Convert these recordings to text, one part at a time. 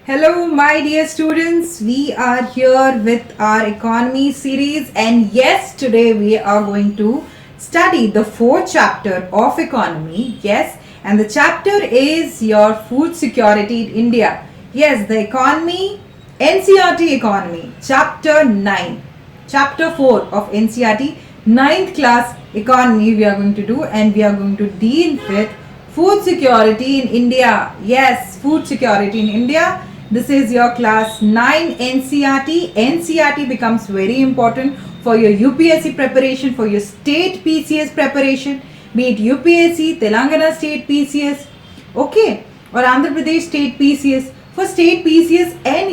Hello, my dear students. We are here with our economy series, and yes, today we are going to study the fourth chapter of economy. Yes, and the chapter is your food security in India. Yes, the economy, NCERT economy, chapter 9, chapter 4 of NCERT, ninth class economy we are going to do, and we are going to deal with food security in India. Yes, food security in India. This is your class 9 NCERT. NCERT becomes very important for your UPSC preparation, for your state PCS preparation, be it UPSC, Telangana state PCS, okay, or Andhra Pradesh state PCS. For state PCS and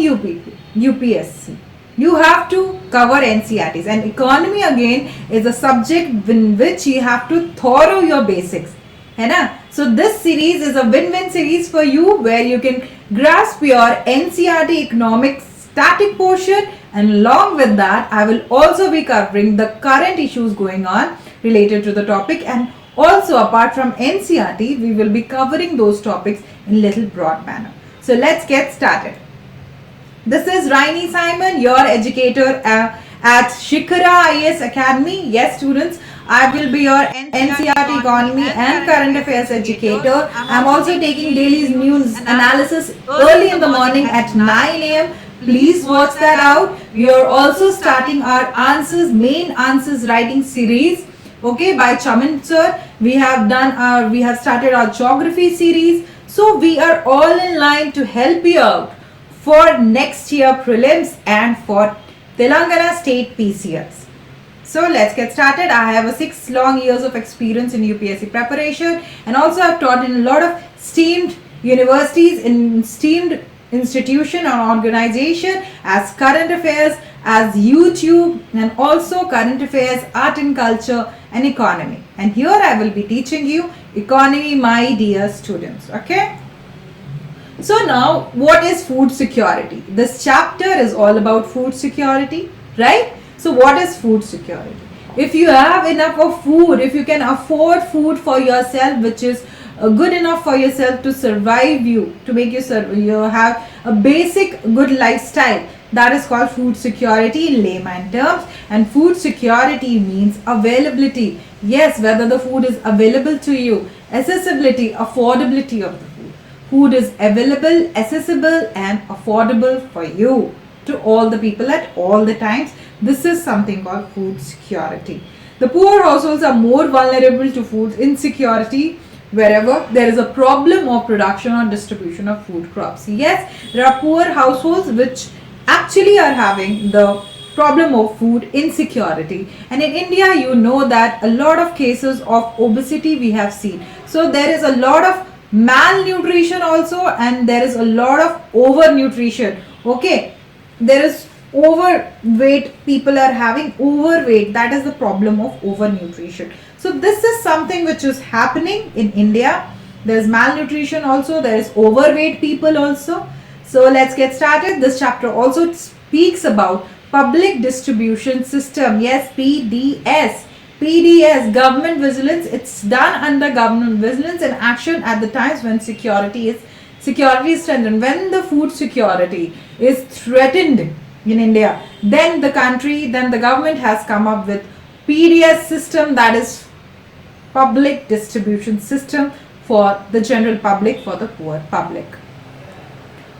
UPSC, you have to cover NCERTs, and economy again is a subject in which you have to thorough your basics. है ना? So this series is a win-win series for you, where you can grasp your NCERT economics static portion, and along with that I will also be covering the current issues going on related to the topic, and also apart from NCERT we will be covering those topics in little broad manner. So let's get started. This is Raini Simon, your educator at Shikhara IAS Academy. Yes, students, I will be your NCERT economy and current affairs educator. I'm also taking daily news analysis early in the morning at 9 a.m. Please watch that out. We are also starting our main answers writing series, okay, by Chaman sir. We have started our geography series. So we are all in line to help you out for next year prelims and for Telangana state PCS. So let's get started. I have a 6 long years of experience in UPSC preparation, and also I've taught in a lot of esteemed universities, in esteemed institution or organization, as current affairs, as YouTube, and also current affairs, art and culture, and economy. And here I will be teaching you economy, my dear students. Okay. So now, what is food security? This chapter is all about food security, right? So what is food security? If you have enough of food, if you can afford food for yourself, which is good enough for yourself to survive you, to make you have a basic good lifestyle, that is called food security in layman terms. And food security means availability. Yes, whether the food is available to you, accessibility, affordability of the food. Food is available, accessible, and affordable for you, to all the people at all the times. This is something called food security. The poor households are more vulnerable to food insecurity wherever there is a problem of production or distribution of food crops. Yes, there are poor households which actually are having the problem of food insecurity, and in India you know that a lot of cases of obesity we have seen. So there is a lot of malnutrition also, and there is a lot of overnutrition. Okay, there is overweight, people are having overweight. That is the problem of overnutrition. So this is something which is happening in India. There is malnutrition also, there is overweight people also. So let's get started. This chapter also speaks about public distribution system. Yes, PDS, government vigilance. It's done under government vigilance and action at the times when security is strengthened. When the food security is threatened in India, then the government has come up with PDS system, that is public distribution system for the general public, for the poor public.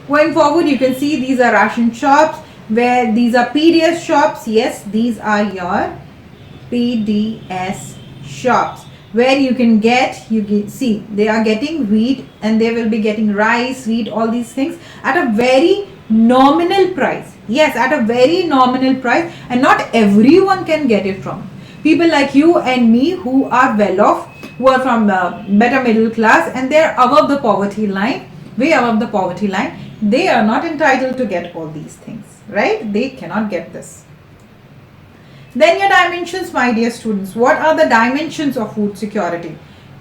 Going forward, you can see these are ration shops, where these are PDS shops. Yes, these are your PDS shops, where you can see they are getting wheat, and they will be getting rice, wheat, all these things at a very nominal price. Yes, at a very nominal price, and not everyone can get it from. People like you and me who are well off, who are from the better middle class, and they are above the poverty line, way above the poverty line, they are not entitled to get all these things, right? They cannot get this. Then your dimensions, my dear students. What are the dimensions of food security?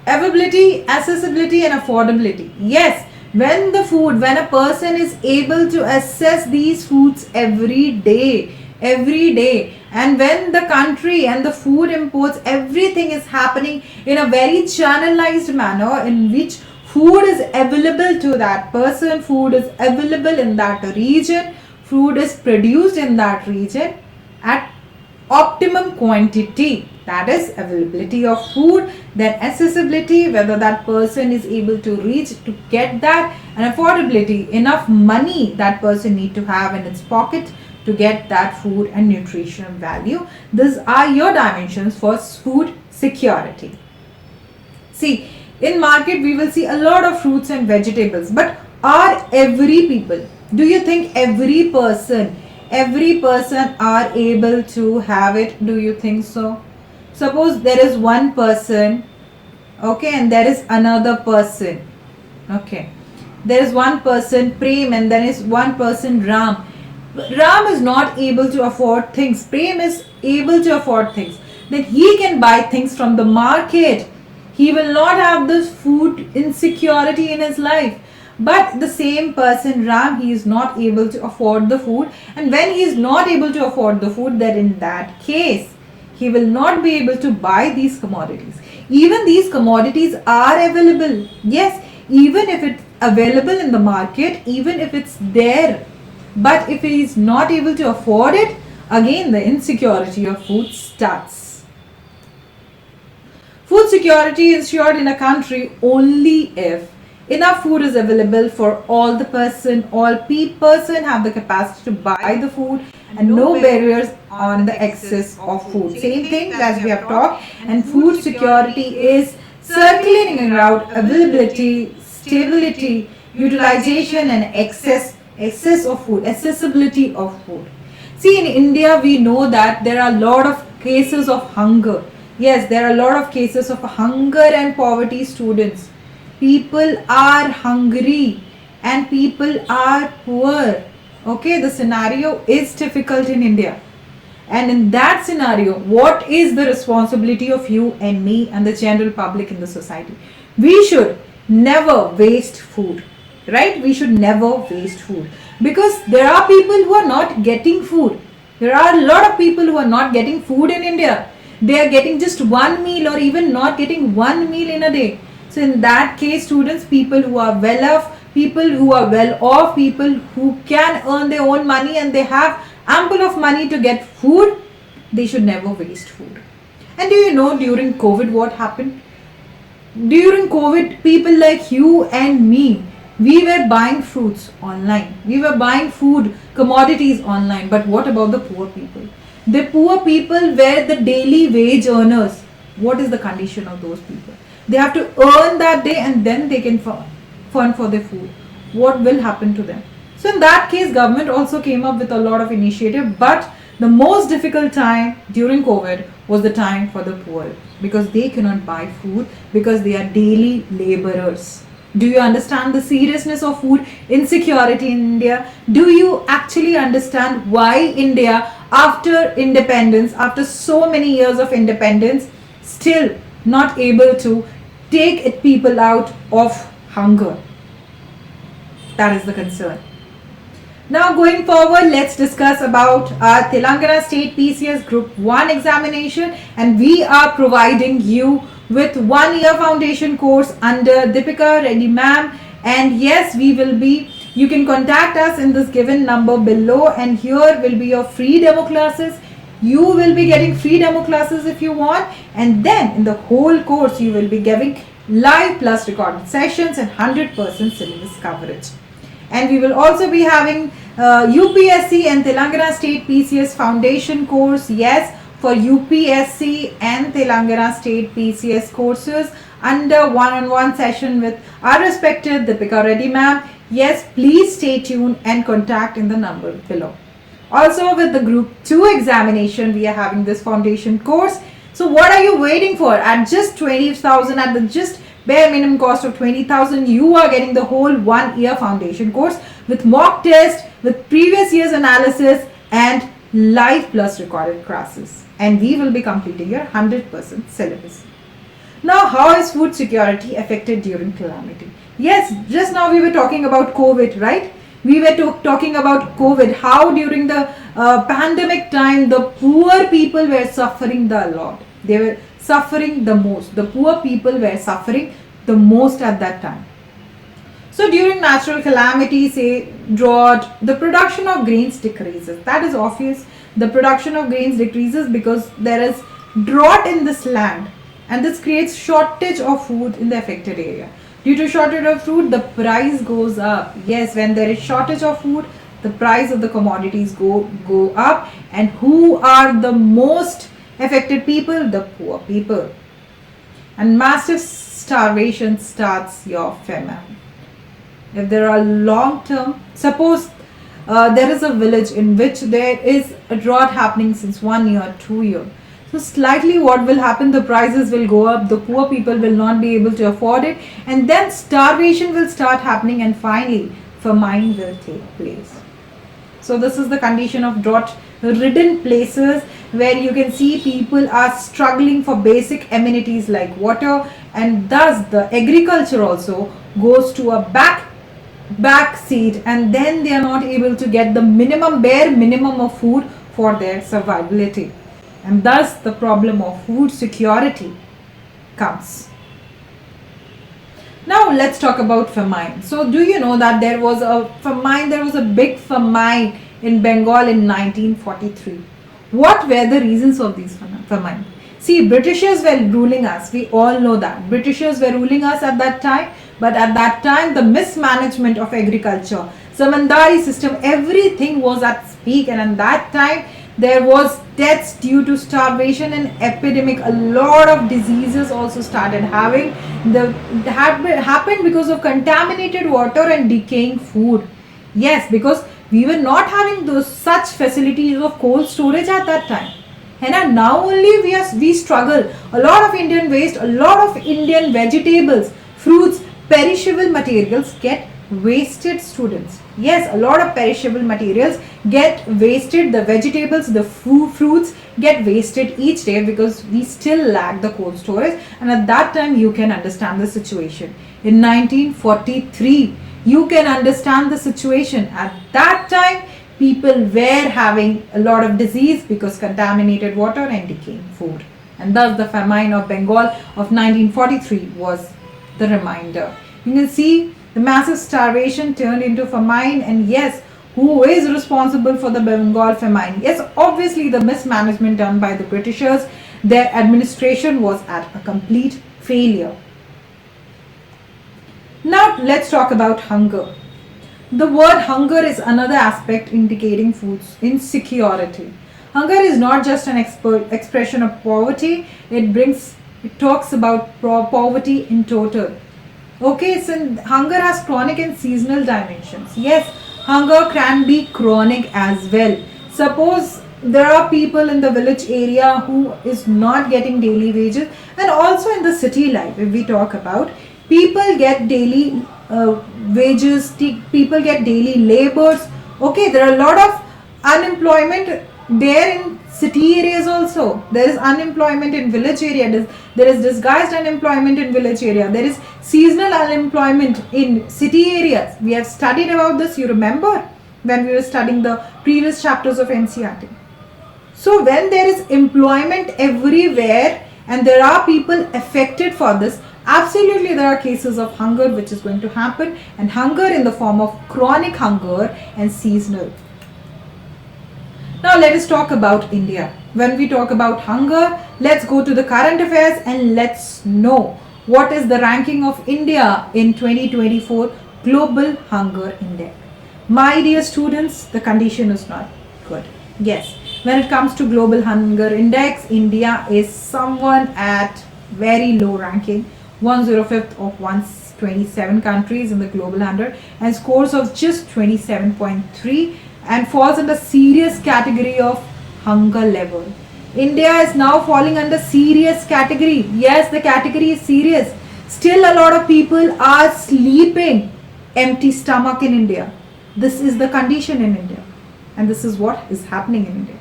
Availability, accessibility, and affordability. Yes, when a person is able to access these foods every day, and when the country and the food imports, everything is happening in a very channelized manner, in which food is available to that person, food is available in that region, food is produced in that region at optimum quantity, that is availability of food. Then accessibility, whether that person is able to reach to get that, and affordability, enough money that person need to have in its pocket to get that food and nutritional value. These are your dimensions for food security. See, in market we will see a lot of fruits and vegetables, but are every people, do you think every person are able to have it? Do you think so? Suppose there is one person, okay, and there is another person, okay, there is one person Prem and there is one person Ram. Ram is not able to afford things, Prem is able to afford things, then he can buy things from the market. He will not have this food insecurity in his life. But the same person Ram, he is not able to afford the food, and when he is not able to afford the food, then in that case he will not be able to buy these commodities. Even these commodities are available, yes, even if it's available in the market, even if it's there, but if he is not able to afford it, again the insecurity of food starts. Food security is ensured in a country only if enough food is available for all the person have the capacity to buy the food, and no barriers on the excess of food. Same thing as we have talked, and food security is circulating around availability, stability, utilization and excess of food, accessibility of food. See, in India we know that there are a lot of cases of hunger. Yes, there are a lot of cases of hunger and poverty, students. People are hungry and people are poor. Okay, the scenario is difficult in India. And in that scenario, what is the responsibility of you and me and the general public in the society? We should never waste food, right? We should never waste food, because there are people who are not getting food. There are a lot of people who are not getting food in India. They are getting just one meal or even not getting one meal in a day. So in that case, students, people who are well off, people who are well off, people who can earn their own money and they have ample of money to get food, they should never waste food. And do you know during COVID what happened? During COVID, people like you and me, we were buying fruits online. We were buying food, commodities online. But what about the poor people? The poor people were the daily wage earners. What is the condition of those people? They have to earn that day and then they can fund for their food. What will happen to them? So in that case, government also came up with a lot of initiative, but the most difficult time during COVID was the time for the poor, because they cannot buy food because they are daily laborers. Do you understand the seriousness of food insecurity in India? Do you actually understand why India, after independence, after so many years of independence, still not able to take its people out of hunger? That is the concern. Now going forward, let's discuss about our Telangana State PCS Group 1 examination, and we are providing you with 1 year foundation course under Deepika Reddy ma'am. And yes, we will be, you can contact us in this given number below, and here will be your free demo classes. You will be getting free demo classes if you want, and then in the whole course you will be getting live plus recorded sessions and 100% syllabus coverage. And we will also be having UPSC and Telangana State PCS foundation course. Yes, for UPSC and Telangana State PCS courses under one-on-one session with our respected Deepika Reddy ma'am. Yes, please stay tuned and contact in the number below. Also with the group 2 examination, we are having this foundation course. So what are you waiting for? At just 20,000, at the just bare minimum cost of 20,000, you are getting the whole 1 year foundation course with mock test, with previous year's analysis and live plus recorded classes. And we will be completing your 100% syllabus. Now, how is food security affected during calamity? Yes, just now we were talking about COVID, right? We were talking about COVID, how during the pandemic time, the poor people were suffering the lot. They were suffering the most. The poor people were suffering the most at that time. So during natural calamity, say drought, the production of grains decreases. That is obvious. The production of grains decreases because there is drought in this land, and this creates shortage of food in the affected area. Due to shortage of food, the price goes up. Yes, when there is shortage of food, the price of the commodities go up. And who are the most affected people? The poor people. And massive starvation starts your famine. If there are long term, suppose there is a village in which there is a drought happening since 1 year, 2 years. So slightly what will happen, the prices will go up, the poor people will not be able to afford it, and then starvation will start happening, and finally famine will take place. So this is the condition of drought ridden places, where you can see people are struggling for basic amenities like water, and thus the agriculture also goes to a back seat, and then they are not able to get the bare minimum of food for their survivability, and thus the problem of food security comes. Now let's talk about famine. So do you know that there was a big famine in Bengal in 1943. What were the reasons of these famine? See, Britishers were ruling us. We all know that. Britishers were ruling us at that time. But at that time, the mismanagement of agriculture, zamindari system, everything was at peak. And at that time, there was deaths due to starvation and epidemic. A lot of diseases also started happened because of contaminated water and decaying food. Yes, because we were not having those such facilities of cold storage at that time. And now only we struggle. A lot of Indian waste, a lot of Indian vegetables, fruits, perishable materials get wasted, students. Yes, a lot of perishable materials get wasted. The vegetables, the fruits get wasted each day because we still lack the cold storage. And at that time, you can understand the situation. In 1943, you can understand the situation. At that time, people were having a lot of disease because contaminated water and decaying food. And thus the famine of Bengal of 1943 was the reminder. You can see the massive starvation turned into famine, and yes, who is responsible for the Bengal famine? Yes, obviously the mismanagement done by the Britishers. Their administration was at a complete failure. Now let's talk about hunger. The word hunger is another aspect indicating food insecurity. Hunger is not just an expression of poverty. It talks about poverty in total. Okay, so hunger has chronic and seasonal dimensions. Yes, hunger can be chronic as well. Suppose there are people in the village area who is not getting daily wages, and also in the city life, if we talk about, people get daily wages, people get daily labors. Okay, there are a lot of unemployment there in city areas also. There is unemployment in village area. There is disguised unemployment in village area. There is seasonal unemployment in city areas. We have studied about this, you remember, when we were studying the previous chapters of NCERT. So when there is employment everywhere and there are people affected for this, absolutely there are cases of hunger which is going to happen, and hunger in the form of chronic hunger and seasonal. Now let us talk about India. When we talk about hunger, let's go to the current affairs and let's know what is the ranking of India in 2024 Global Hunger Index. My dear students, the condition is not good. Yes, when it comes to Global Hunger Index, India is someone at very low ranking, 105th of 127 countries in the Global 100, and scores of just 27.3, and falls in the serious category of hunger level. India is now falling under serious category. Yes, the category is serious. Still a lot of people are sleeping empty stomach in India. This is the condition in India, and this is what is happening in India.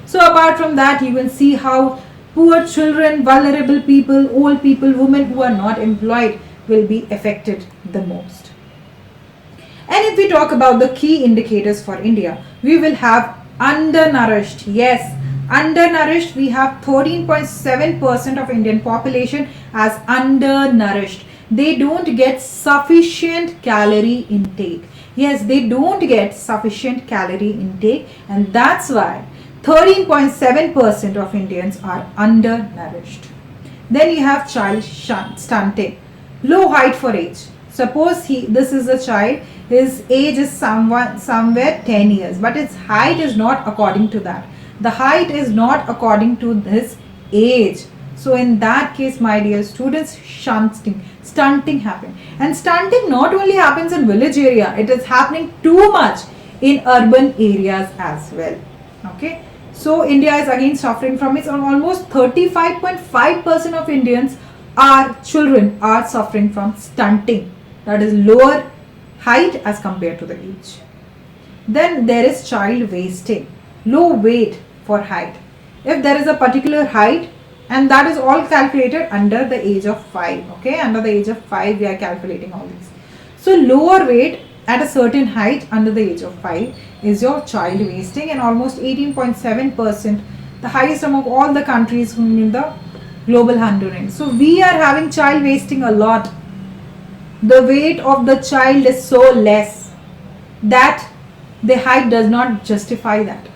So apart from that, you will see how poor children, vulnerable people, old people, women who are not employed will be affected the most. And if we talk about the key indicators for India, we will have undernourished. Yes, undernourished. We have 13.7% of Indian population as undernourished. they don't get sufficient calorie intake. Yes, they don't get sufficient calorie intake, and that's why 13.7% of Indians are undernourished. Then you have child stunting, low height for age. Suppose this is a child, his age is somewhere 10 years, but his height is not according to that. The height is not according to his age. So in that case, my dear students, stunting happen. And stunting not only happens in village area, it is happening too much in urban areas as well. Okay. So India is again suffering from it. Almost 35.5% of Indians children are suffering from stunting. That is lower height as compared to the age. Then there is child wasting, low weight for height. If there is a particular height, and that is all calculated under the age of 5. Okay, under the age of 5 we are calculating all these. So lower weight at a certain height under the age of 5 is your child wasting, and almost 18.7%, the highest among all the countries in the global hunger range. So we are having child wasting a lot. The weight of the child is so less that the height does not justify that.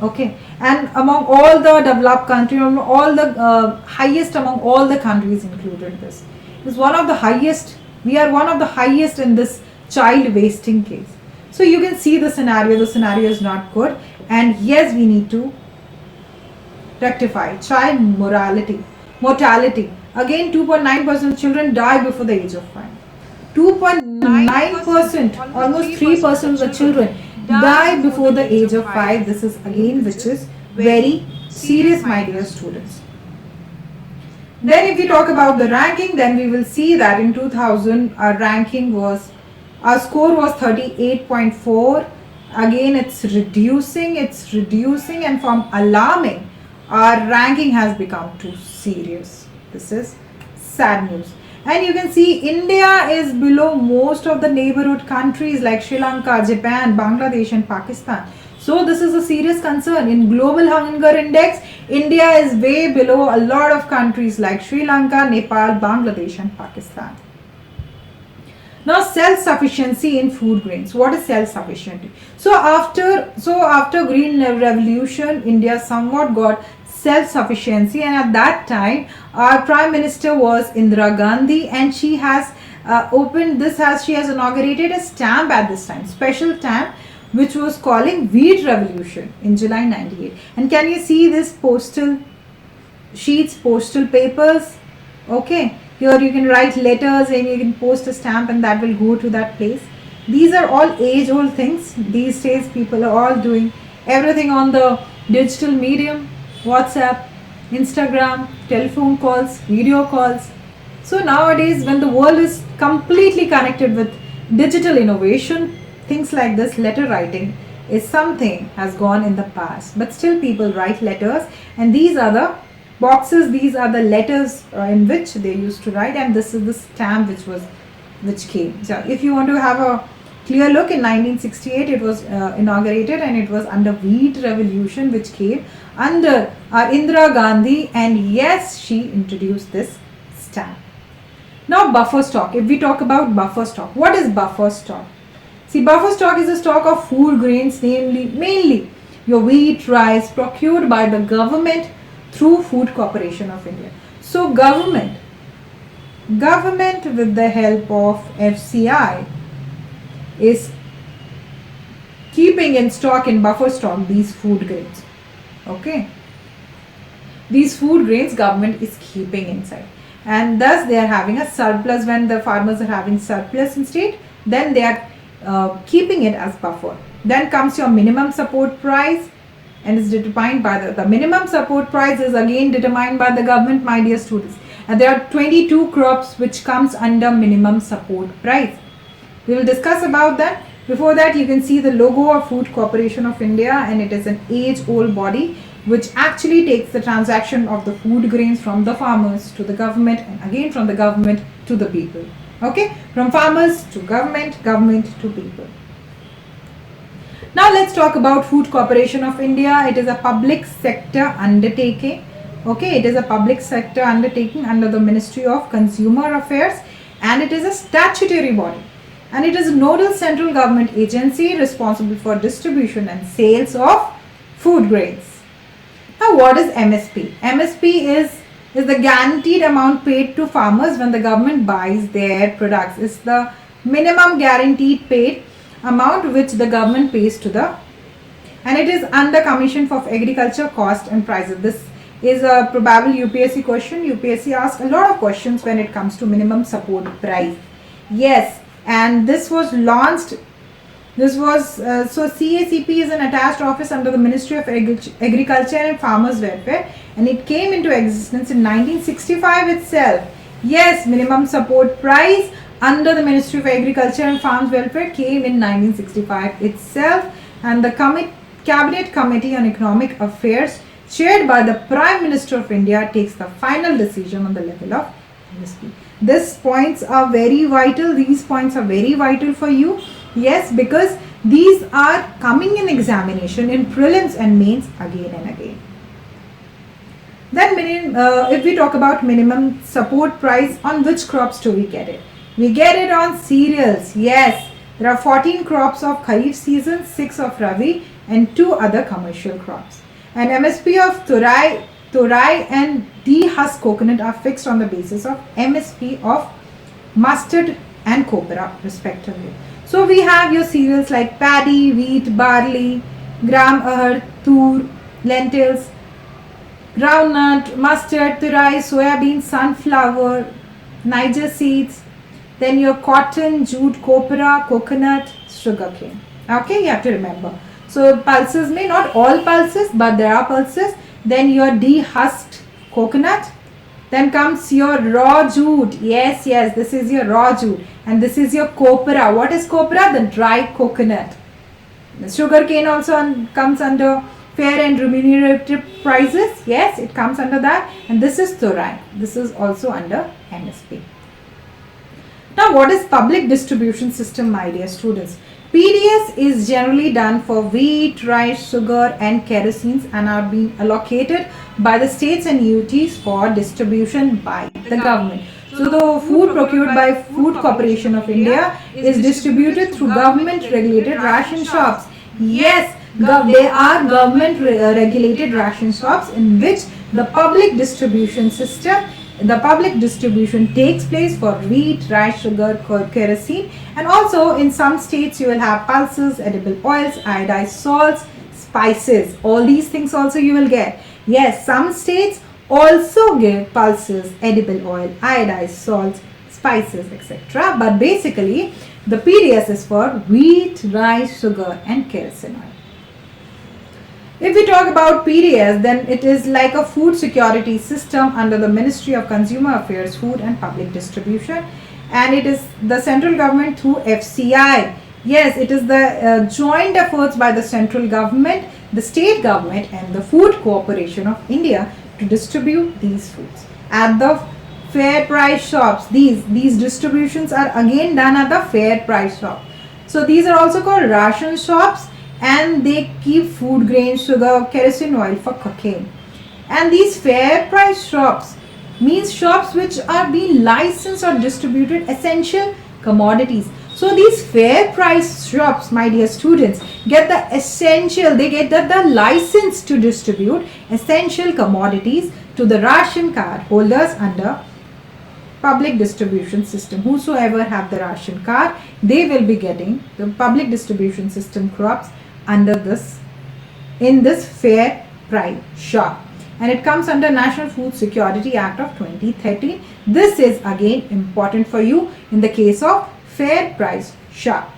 Okay, and among all the developed countries, all the highest among all the countries included this is one of the highest. We are one of the highest in this child wasting case. So you can see the scenario. The scenario is not good, and yes, we need to rectify. Child mortality. Again, 2.9% of children die before the age of 5. 2.9%, almost 3% of the children die before the age of 5. This is again which is very serious, my dear students. Then if we talk about the ranking, then we will see that in 2000 our score was 38.4. Again it's reducing, and from alarming our ranking has become too serious. This is sad news. And you can see India is below most of the neighborhood countries like Sri Lanka, Japan, Bangladesh and Pakistan. So this is a serious concern. In global hunger index, India is way below a lot of countries like Sri Lanka, Nepal, Bangladesh and Pakistan. Now self-sufficiency in food grains. What is self-sufficiency? So after Green Revolution, India somewhat got self-sufficiency, and at that time our Prime Minister was Indira Gandhi, and she has inaugurated a stamp at this time, special stamp, which was calling Wheat Revolution in July 98. And can you see this postal sheets, postal papers? Okay, here you can write letters and you can post a stamp and that will go to that place. These are all age-old things. These days people are all doing everything on the digital medium, WhatsApp, Instagram, telephone calls, video calls. So nowadays when the world is completely connected with digital innovation, things like this, letter writing is something has gone in the past, but still people write letters, and these are the boxes, these are the letters in which they used to write, and this is the stamp which came. So if you want to have a clear look, in 1968 it was inaugurated, and it was under Wheat Revolution which came under Indira Gandhi, and yes, she introduced this stamp. Now buffer stock. If we talk about buffer stock, what is buffer stock? See, buffer stock is a stock of food grains, mainly your wheat, rice, procured by the government through Food Corporation of India. So government with the help of FCI is keeping in stock, in buffer stock, these food grains. Okay, these food grains government is keeping inside, and thus they are having a surplus. When the farmers are having surplus in state, then they are keeping it as buffer. Then comes your minimum support price, and is determined by the minimum support price is again determined by the government, my dear students. And there are 22 crops which comes under minimum support price. We will discuss about that. Before that, you can see the logo of Food Corporation of India, and it is an age-old body which actually takes the transaction of the food grains from the farmers to the government, and again from the government to the people. Okay, from farmers to government, government to people. Now let's talk about Food Corporation of India. It is a public sector undertaking. Okay, it is a public sector undertaking under the Ministry of Consumer Affairs, and it is a statutory body, and it is a nodal central government agency responsible for distribution and sales of food grains. Now, what is MSP? MSP is the guaranteed amount paid to farmers when the government buys their products. It's the minimum guaranteed paid amount which the government pays to the, and it is under Commission for Agriculture Cost and Prices. This is a probable UPSC question. UPSC asks a lot of questions when it comes to minimum support price. Yes, and this was launched. This was so CACP is an attached office under the Ministry of Agriculture and Farmers Welfare, and it came into existence in 1965 itself. Yes, minimum support price under the Ministry of Agriculture and Farmers Welfare came in 1965 itself, and the Cabinet Committee on Economic Affairs chaired by the Prime Minister of India takes the final decision on the level of MSP. These points are very vital. These points are very vital for you. Yes, because these are coming in examination in prelims and mains again and again. Then if we talk about minimum support price, on which crops do we get it? We get it on cereals. Yes, there are 14 crops of Kharif season, 6 of Rabi and 2 other commercial crops. And MSP of Turai and de-husked coconut are fixed on the basis of MSP of mustard and copra respectively. So we have your cereals like paddy, wheat, barley, gram, ahar, tur, lentils, groundnut, mustard, turai, soybean, sunflower, Niger seeds, then your cotton, jute, copra, coconut, sugarcane. Okay, you have to remember. So pulses, may not all pulses, but there are pulses. Then your de-husked coconut. Then comes your raw jute. Yes, this is your raw jute. And this is your copra. What is copra? The dry coconut. The sugar cane also comes under fair and remunerative prices. Yes, it comes under that. And this is turai. This is also under MSP. Now, what is public distribution system, my dear students? PDS is generally done for wheat, rice, sugar and kerosene and are being allocated by the states and UTs for distribution by the government. So the food procured by Food Corporation of India is distributed through government regulated ration shops. Yes, there are government regulated ration shops in which the public distribution takes place for wheat, rice, sugar, kerosene, and also in some states you will have pulses, edible oils, iodized salts, spices. All these things also you will get. Yes, some states also give pulses, edible oil, iodized salts, spices, etc. But basically the PDS is for wheat, rice, sugar and kerosene oil. If we talk about PDS, then it is like a food security system under the Ministry of Consumer Affairs, Food and Public Distribution, and it is the central government through FCI. Yes, it is the joint efforts by the central government, the state government and the Food Corporation of India to distribute these foods at the fair price shops. These distributions are again done at the fair price shop. So these are also called ration shops, and they keep food grains, sugar, kerosene oil for cooking. And these fair price shops means shops which are being licensed or distributed essential commodities. So these fair price shops, my dear students, get the essential, they get the license to distribute essential commodities to the ration card holders under public distribution system. Whosoever have the ration card, they will be getting the public distribution system crops under this, in this fair price shop, and it comes under National Food Security Act of 2013. This is again important for you in the case of fair price shop.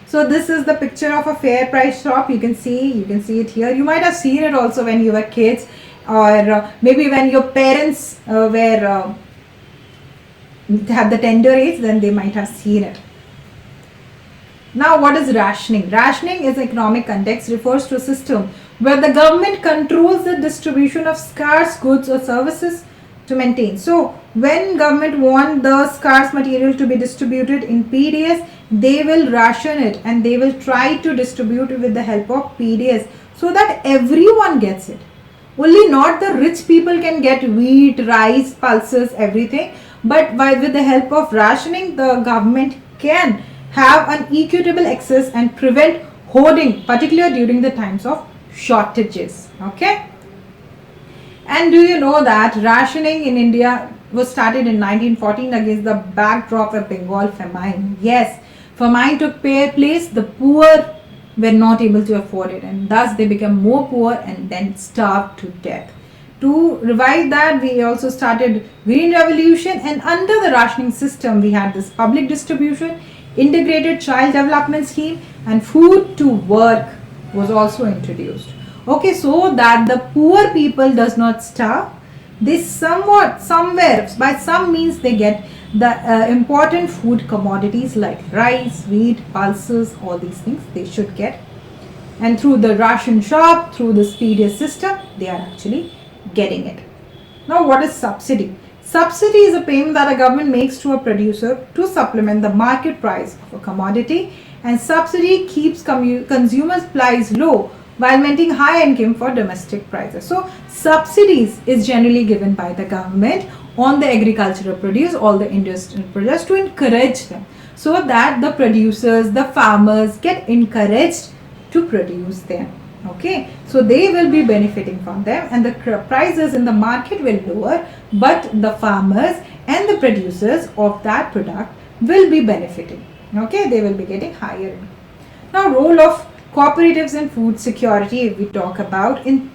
So this is the picture of a fair price shop. You can see it here. You might have seen it also when you were kids, or maybe when your parents had the tender age, then they might have seen it. Now, what is rationing? Rationing is economic context, refers to a system where the government controls the distribution of scarce goods or services to maintain. So, when government want the scarce material to be distributed in PDS, they will ration it and they will try to distribute it with the help of PDS so that everyone gets it. Only not the rich people can get wheat, rice, pulses, everything. but with the help of rationing, the government can have an equitable access and prevent hoarding, particularly during the times of shortages. Okay. And do you know that rationing in India was started in 1914 against the backdrop of Bengal famine? Yes, famine took place, the poor were not able to afford it, and thus they became more poor and then starved to death. To revive that, we also started Green Revolution, and under the rationing system we had this public distribution, integrated child development scheme, and food to work was also introduced. Okay, so that the poor people does not starve, they somewhere by some means they get the important food commodities like rice, wheat, pulses, all these things they should get, and through the ration shop, through the PDS system, they are actually getting it. Now, what is subsidy? Subsidy is a payment that a government makes to a producer to supplement the market price of a commodity, and subsidy keeps consumers' price low while maintaining high income for domestic prices. So subsidies is generally given by the government on the agricultural produce, all the industrial produce, to encourage them, so that the producers, the farmers get encouraged to produce them. Okay, so they will be benefiting from them, and the prices in the market will lower, but the farmers and the producers of that product will be benefiting. Okay, they will be getting higher. Now, role of cooperatives in food security, if we talk about, in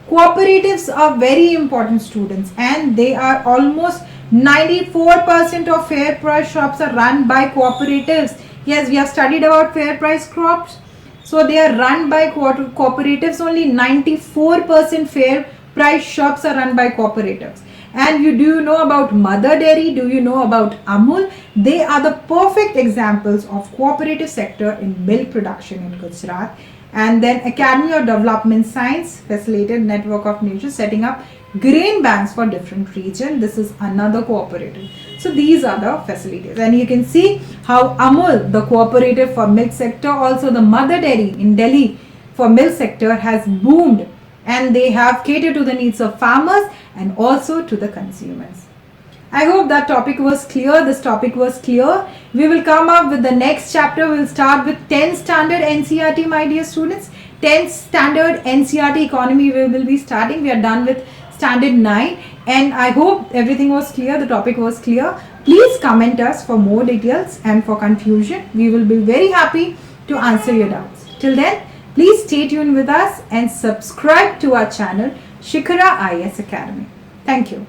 cooperatives are very important, students, and they are almost 94% of fair price shops are run by cooperatives. Yes, we have studied about fair price crops, so they are run by cooperatives. Only 94% fair price shops are run by cooperatives. And do you know about Mother Dairy? Do you know about Amul? They are the perfect examples of cooperative sector in milk production in Gujarat. And then Academy of Development Science facilitated network of nature, setting up grain banks for different regions. This is another cooperative. So these are the facilities, and you can see how Amul, the cooperative for milk sector, also the Mother Dairy in Delhi for milk sector has boomed, and they have catered to the needs of farmers and also to the consumers. I hope that topic was clear. This topic was clear. We will come up with the next chapter. We will start with 10th standard NCERT, my dear students. 10th standard NCERT economy we will be starting. We are done with standard 9, and I hope everything was clear. The topic was clear. Please comment us for more details and for confusion. We will be very happy to answer your doubts. Till then, please stay tuned with us and subscribe to our channel Shikhara IAS Academy. Thank you.